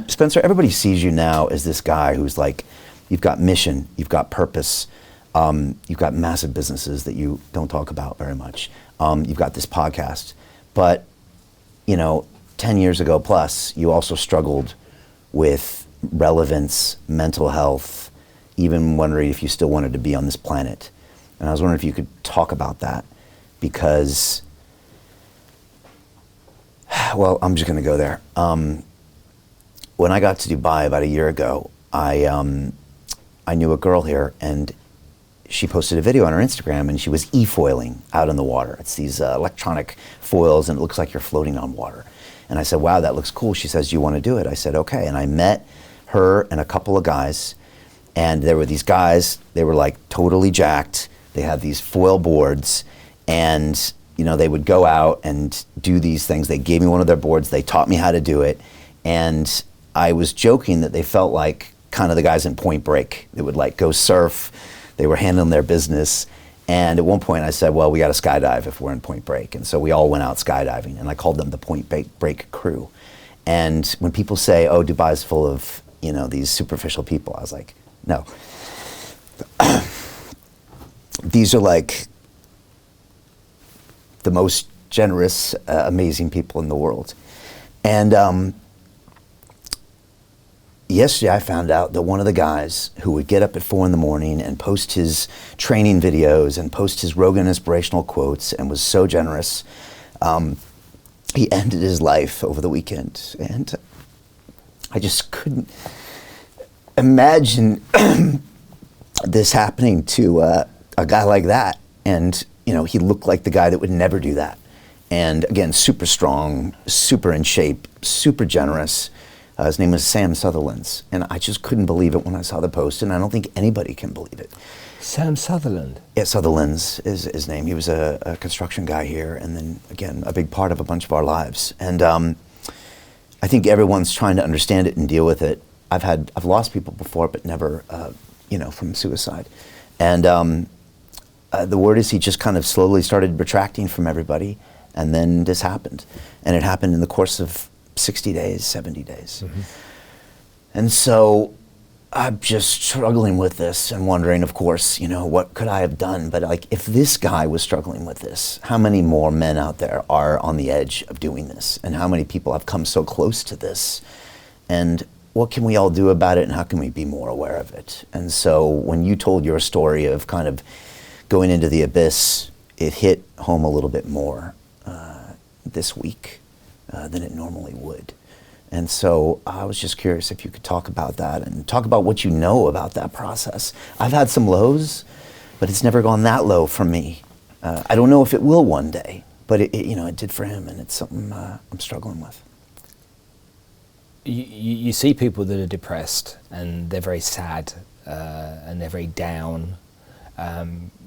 Spencer, everybody sees you now as this guy who's like, you've got mission, you've got purpose, you've got massive businesses that you don't talk about very much. You've got this podcast, but 10 years ago plus, you also struggled with relevance, mental health, even wondering if you still wanted to be on this planet. And I was wondering if you could talk about that, because, well, I'm just gonna go there. When I got to Dubai about a year ago, I knew a girl here, and she posted a video on her Instagram, and she was e-foiling out in the water. It's these electronic foils, and it looks like you're floating on water. And I said, wow, that looks cool. She says, do you want to do it? I said, okay. And I met her and a couple of guys, and there were these guys, they were like totally jacked. They had these foil boards, and they would go out and do these things. They gave me one of their boards, they taught me how to do it, and I was joking that they felt like kind of the guys in Point Break. They would like go surf, they were handling their business, and at one point I said, well, we got to skydive if we're in Point Break. And so we all went out skydiving, and I called them the Point Break crew. And when people say, oh, Dubai's full of these superficial people, I was like, no. These are like the most generous, amazing people in the world. And yesterday I found out that one of the guys who would get up at 4 a.m. and post his training videos and post his Rogan inspirational quotes and was so generous, he ended his life over the weekend. And I just couldn't imagine this happening to a guy like that. And he looked like the guy that would never do that. And again, super strong, super in shape, super generous. His name was Sam Sutherland, and I just couldn't believe it when I saw the post, and I don't think anybody can believe it. Sam Sutherland? Yeah, Sutherland's is his name. He was a construction guy here, and then again, a big part of a bunch of our lives. And I think everyone's trying to understand it and deal with it. I've lost people before, but never, from suicide. And the word is he just kind of slowly started retracting from everybody, and then this happened. And it happened in the course of 60 days, 70 days. Mm-hmm. And so I'm just struggling with this and wondering, of course, what could I have done? But like, if this guy was struggling with this, how many more men out there are on the edge of doing this? And how many people have come so close to this? And what can we all do about it, and how can we be more aware of it? And so when you told your story of kind of going into the abyss, it hit home a little bit more this week than it normally would. And so I was just curious if you could talk about that and talk about what you know about that process. I've had some lows, but it's never gone that low for me. I don't know if it will one day, but it did for him, and it's something I'm struggling with. You see people that are depressed and they're very sad and they're very down.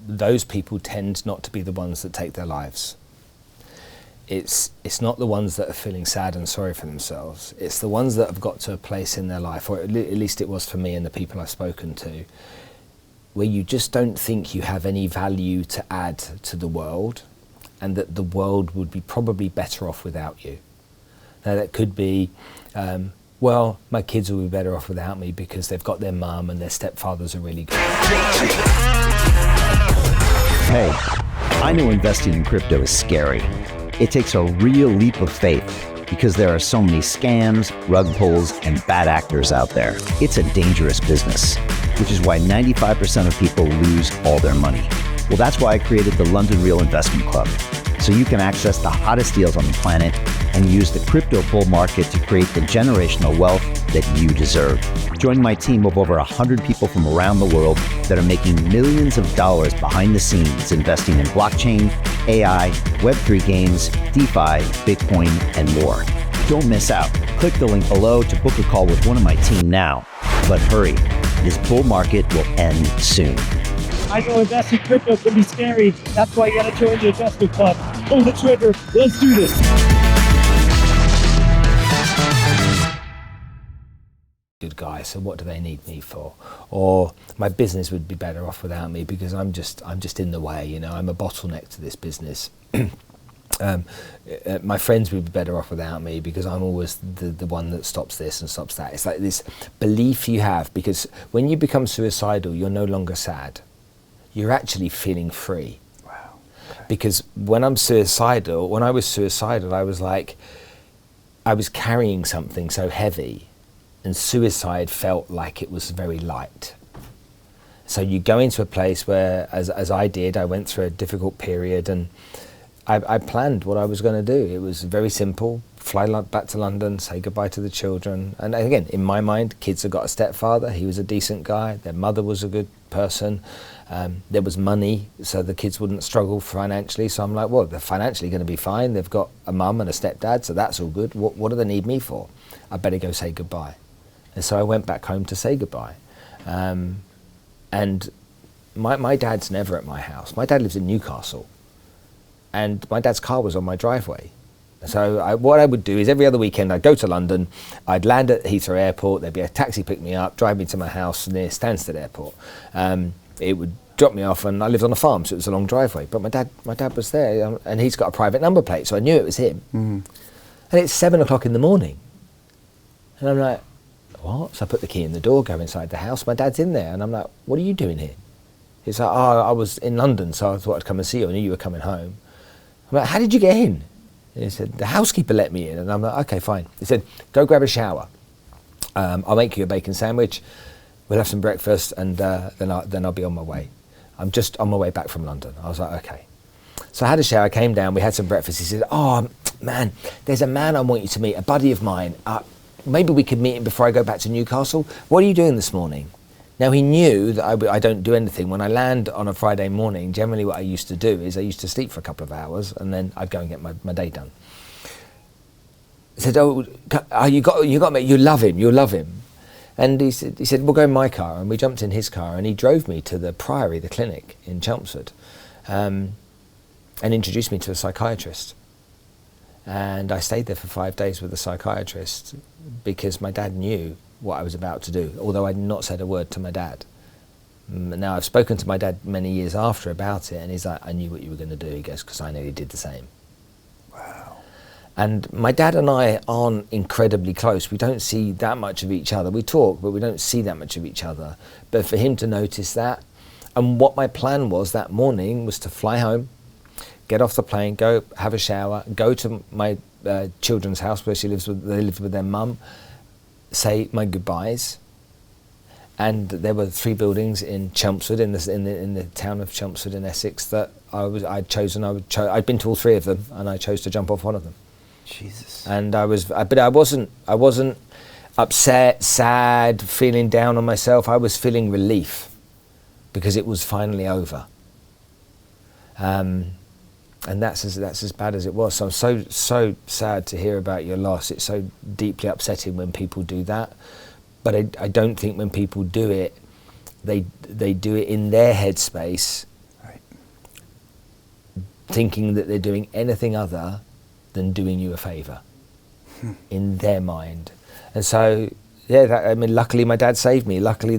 Those people tend not to be the ones that take their lives. It's not the ones that are feeling sad and sorry for themselves. It's the ones that have got to a place in their life, or at least it was for me and the people I've spoken to, where you just don't think you have any value to add to the world, and that the world would be probably better off without you. Now that could be, well, my kids will be better off without me because they've got their mum and their stepfathers are really good. Hey, I know investing in crypto is scary. It takes a real leap of faith because there are so many scams, rug pulls, and bad actors out there. It's a dangerous business, which is why 95% of people lose all their money. Well, that's why I created the London Real Investment Club, so you can access the hottest deals on the planet and use the crypto bull market to create the generational wealth that you deserve. Join my team of over 100 people from around the world that are making millions of dollars behind the scenes investing in blockchain, AI, Web3 games, DeFi, Bitcoin, and more. Don't miss out. Click the link below to book a call with one of my team now. But hurry, this bull market will end soon. I know investing in crypto can be scary. That's why you gotta join the investment club. Pull the trigger. Let's do this. Good guy, so what do they need me for? Or my business would be better off without me because I'm just in the way, I'm a bottleneck to this business. My friends would be better off without me because I'm always the one that stops this and stops that. It's like this belief you have, because when you become suicidal, you're no longer sad. You're actually feeling free. Wow. Okay. Because when I was suicidal, I was like, I was carrying something so heavy, and suicide felt like it was very light. So you go into a place where, as I did, I went through a difficult period, and I planned what I was going to do. It was very simple: fly back to London, say goodbye to the children. And again, in my mind, kids have got a stepfather. He was a decent guy. Their mother was a good person. There was money, so the kids wouldn't struggle financially. So I'm like, well, they're financially going to be fine. They've got a mum and a stepdad, so that's all good. What do they need me for? I better go say goodbye. And so I went back home to say goodbye. And my dad's never at my house. My dad lives in Newcastle. And my dad's car was on my driveway. So what I would do is every other weekend I'd go to London, I'd land at Heathrow Airport, there'd be a taxi pick me up, drive me to my house near Stansted Airport. It would drop me off, and I lived on a farm, so it was a long driveway. But my dad was there, and he's got a private number plate, so I knew it was him. Mm. And it's 7 o'clock in the morning. And I'm like, what? So I put the key in the door, go inside the house, my dad's in there, and I'm like, what are you doing here? He's like, oh, I was in London, so I thought I'd come and see you, I knew you were coming home. I'm like, how did you get in? And he said, the housekeeper let me in. And I'm like, okay, fine. He said, go grab a shower. I'll make you a bacon sandwich. We'll have some breakfast, and then I'll be on my way. I'm just on my way back from London. I was like, okay. So I had a shower, came down, we had some breakfast. He said, oh, man, there's a man I want you to meet, a buddy of mine. Maybe we could meet him before I go back to Newcastle. What are you doing this morning? Now, he knew that I don't do anything. When I land on a Friday morning, generally what I used to do is I used to sleep for a couple of hours, and then I'd go and get my day done. He said, oh, you got me, you love him. And he said, we'll go in my car. And we jumped in his car, and he drove me to the Priory, the clinic in Chelmsford, and introduced me to a psychiatrist. And I stayed there for 5 days with the psychiatrist because my dad knew what I was about to do, although I'd not said a word to my dad. Now, I've spoken to my dad many years after about it, and he's like, I knew what you were going to do. He goes, because I nearly did the same. Wow. And my dad and I aren't incredibly close. We don't see that much of each other. We talk, but we don't see that much of each other. But for him to notice that, and what my plan was that morning was to fly home, get off the plane, go have a shower, go to my children's house where they lived with their mum, say my goodbyes. And there were 3 buildings in Chelmsford, in the town of Chelmsford in Essex, that I'd been to all 3 of them, and I chose to jump off one of them. Jesus. And but I wasn't upset, sad, feeling down on myself. I was feeling relief because it was finally over. And that's as bad as it was. So I'm so sad to hear about your loss. It's so deeply upsetting when people do that. But I don't think when people do it, they do it in their headspace, right, thinking that they're doing anything other than doing you a favour in their mind. And so, yeah, luckily my dad saved me. Luckily,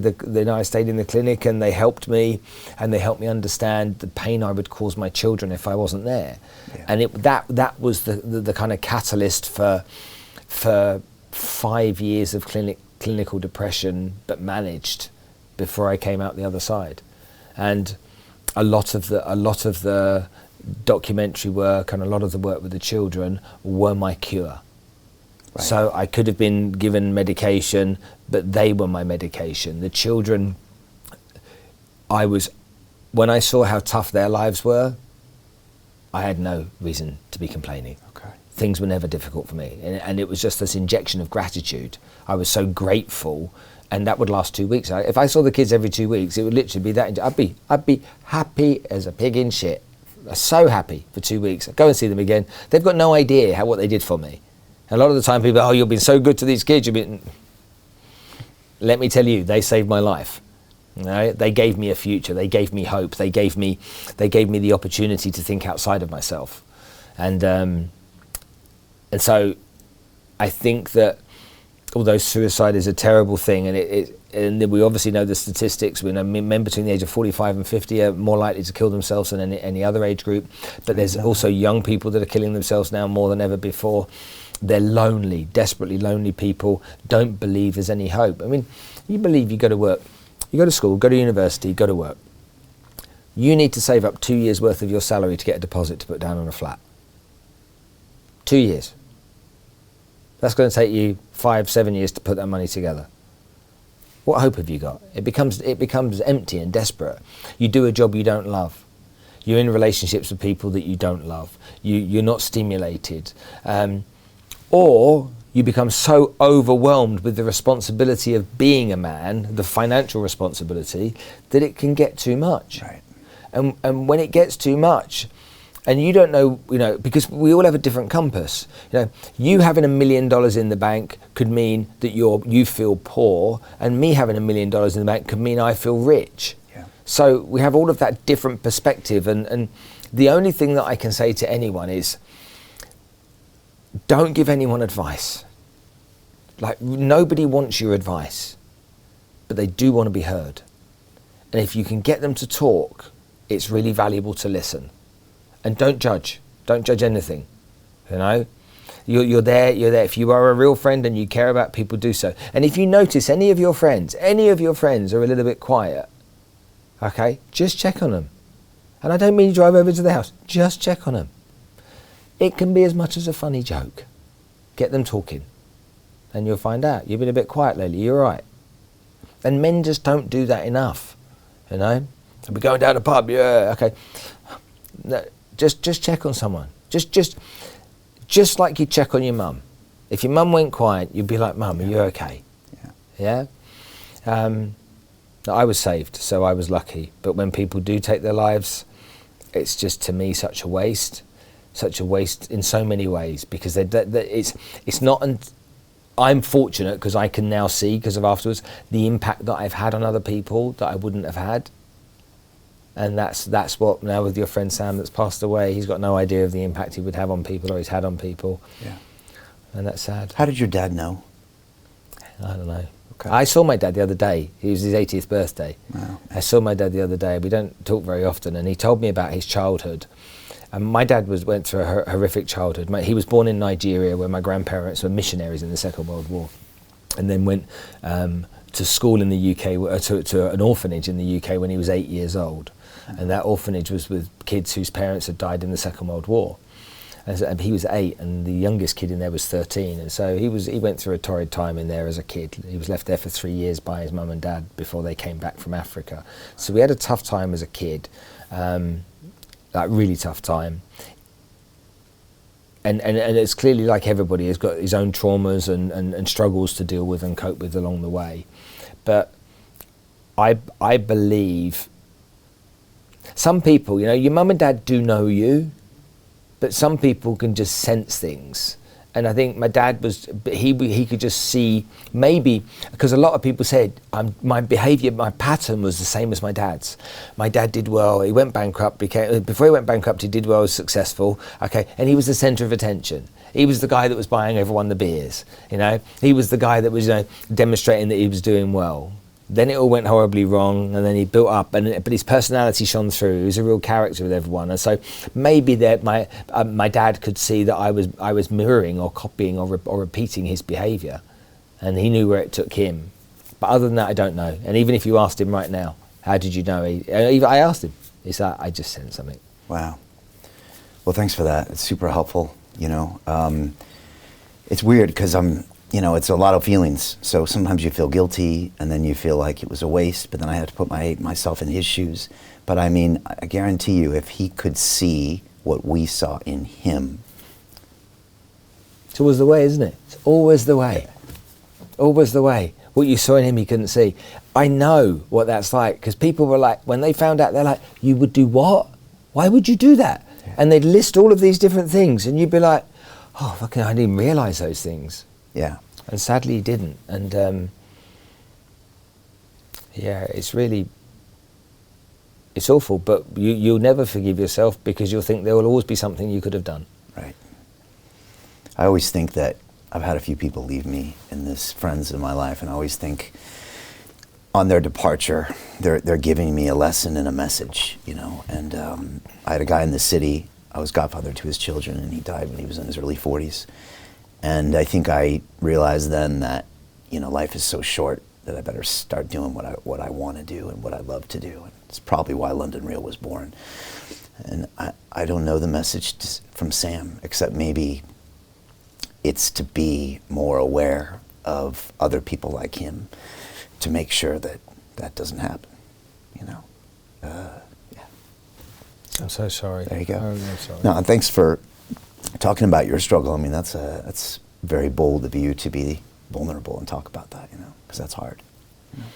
I stayed in the clinic, and they helped me, and they helped me understand the pain I would cause my children if I wasn't there. Yeah. And that was the kind of catalyst for 5 years of clinical depression, but managed before I came out the other side. And a lot of the documentary work and a lot of the work with the children were my cure. Right. So I could have been given medication, but they were my medication. The children, when I saw how tough their lives were, I had no reason to be complaining. Okay. Things were never difficult for me. And it was just this injection of gratitude. I was so grateful, and that would last 2 weeks. If I saw the kids every 2 weeks, it would literally be that. I'd be happy as a pig in shit. So happy for 2 weeks. I'd go and see them again. They've got no idea what they did for me. A lot of the time people are, you've been so good to these kids. Let me tell you, they saved my life. You know, they gave me a future. They gave me hope. They gave me the opportunity to think outside of myself. And so I think that although suicide is a terrible thing, and we obviously know the statistics. We know men between the age of 45 and 50 are more likely to kill themselves than any other age group. But there's also young people that are killing themselves now more than ever before. They're lonely, desperately lonely people, don't believe there's any hope. I mean, you believe you go to work, you go to school, go to university, go to work. You need to save up 2 years' worth of your salary to get a deposit to put down on a flat. 2 years. That's going to take you 5-7 years to put that money together. What hope have you got? It becomes empty and desperate. You do a job you don't love. You're in relationships with people that you don't love. You're not stimulated. Or you become so overwhelmed with the responsibility of being a man, the financial responsibility, that it can get too much. Right. And when it gets too much, and you don't know, because we all have a different compass. You having $1 million in the bank could mean that you feel poor, and me having $1 million in the bank could mean I feel rich. Yeah. So we have all of that different perspective, and the only thing that I can say to anyone is, don't give anyone advice. Like, nobody wants your advice, but they do want to be heard. And if you can get them to talk, it's really valuable to listen. And don't judge anything, You're there. If you are a real friend and you care about people, do so. And if you notice any of your friends are a little bit quiet, okay, just check on them. And I don't mean you drive over to the house, just check on them. It can be as much as a funny joke. Get them talking, and you'll find out, you've been a bit quiet lately, you're right. And men just don't do that enough, We're going down the pub, yeah, okay. No, just check on someone. Just like you check on your mum. If your mum went quiet, you'd be like, Mum, are you okay? Yeah? I was saved, so I was lucky. But when people do take their lives, it's just, to me, such a waste in so many ways, because it's not. I'm fortunate because I can now see, because of afterwards, the impact that I've had on other people that I wouldn't have had. And that's what, now with your friend Sam that's passed away, he's got no idea of the impact he would have on people, or he's had on people. Yeah. And that's sad. How did your dad know? I don't know. Okay. I saw my dad the other day. It was his 80th birthday. Wow. I saw my dad the other day. We don't talk very often, and he told me about his childhood. And my dad went through a horrific childhood. He was born in Nigeria, where my grandparents were missionaries in the Second World War, and then went to school in the UK, to an orphanage in the UK when he was 8 years old. And that orphanage was with kids whose parents had died in the Second World War. And he was 8, and the youngest kid in there was 13. And so he went through a torrid time in there as a kid. He was left there for 3 years by his mum and dad before they came back from Africa. So we had a tough time as a kid, like really tough time. And it's clearly, like everybody, has got his own traumas and struggles to deal with and cope with along the way. But I believe some people, your mum and dad do know you, but some people can just sense things. And I think my dad he could just see, maybe, because a lot of people said my behaviour, my pattern was the same as my dad's. My dad did well, he went bankrupt, before he went bankrupt he did well, was successful, okay, and he was the centre of attention. He was the guy that was buying everyone the beers, He was the guy that was demonstrating that he was doing well. Then it all went horribly wrong, and then he built up, but his personality shone through. He was a real character with everyone, and so maybe that my dad could see that I was mirroring or copying or repeating his behaviour, and he knew where it took him. But other than that, I don't know. And even if you asked him right now, how did you know? I asked him. He said, I just sensed something. Wow. Well, thanks for that. It's super helpful. It's weird because it's a lot of feelings. So sometimes you feel guilty, and then you feel like it was a waste, but then I had to put myself in his shoes. But I mean, I guarantee you, if he could see what we saw in him. It's always the way, isn't it? It's always the way. Always the way. What you saw in him, he couldn't see. I know what that's like, because people were like, when they found out, they're like, you would do what? Why would you do that? Yeah. And they'd list all of these different things, and you'd be like, oh, fucking, I didn't even realise those things. Yeah. And sadly he didn't. And it's awful, but you'll never forgive yourself, because you'll think there will always be something you could have done. Right. I always think that I've had a few people leave me in this, friends in my life, and I always think on their departure, they're giving me a lesson and a message, you know. And I had a guy in the city. I was godfather to his children, and he died when he was in his early 40s. And I think I realized then that, you know, life is so short that I better start doing what I want to do and what I love to do. And it's probably why London Real was born. And I don't know the message from Sam, except maybe it's to be more aware of other people like him, to make sure that that doesn't happen, you know. Yeah. I'm so sorry. There you go. I'm sorry. No, and thanks for talking about your struggle. I mean, that's very bold of you to be vulnerable and talk about that, you know, because that's hard. You know?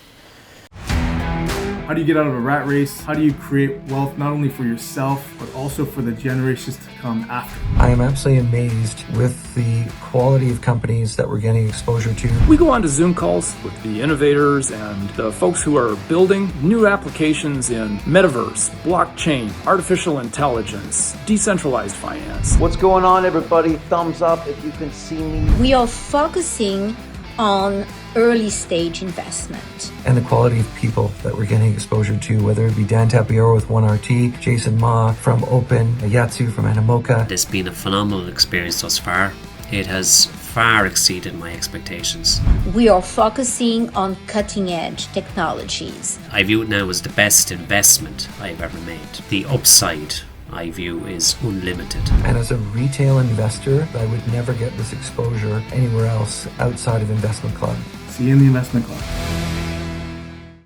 How do you get out of a rat race? How do you create wealth not only for yourself, but also for the generations to come after? I am absolutely amazed with the quality of companies that we're getting exposure to. We go on to Zoom calls with the innovators and the folks who are building new applications in metaverse, blockchain, artificial intelligence, decentralized finance. What's going on, everybody? Thumbs up if you can see me. We are focusing on early stage investment. And the quality of people that we're getting exposure to, whether it be Dan Tapiero with 1RT, Jason Ma from Open, Yatsu from Animoca. It's been a phenomenal experience thus far. It has far exceeded my expectations. We are focusing on cutting edge technologies. I view it now as the best investment I've ever made. The upside, I view, is unlimited. And as a retail investor, I would never get this exposure anywhere else outside of Investment Club. See you in the investment club.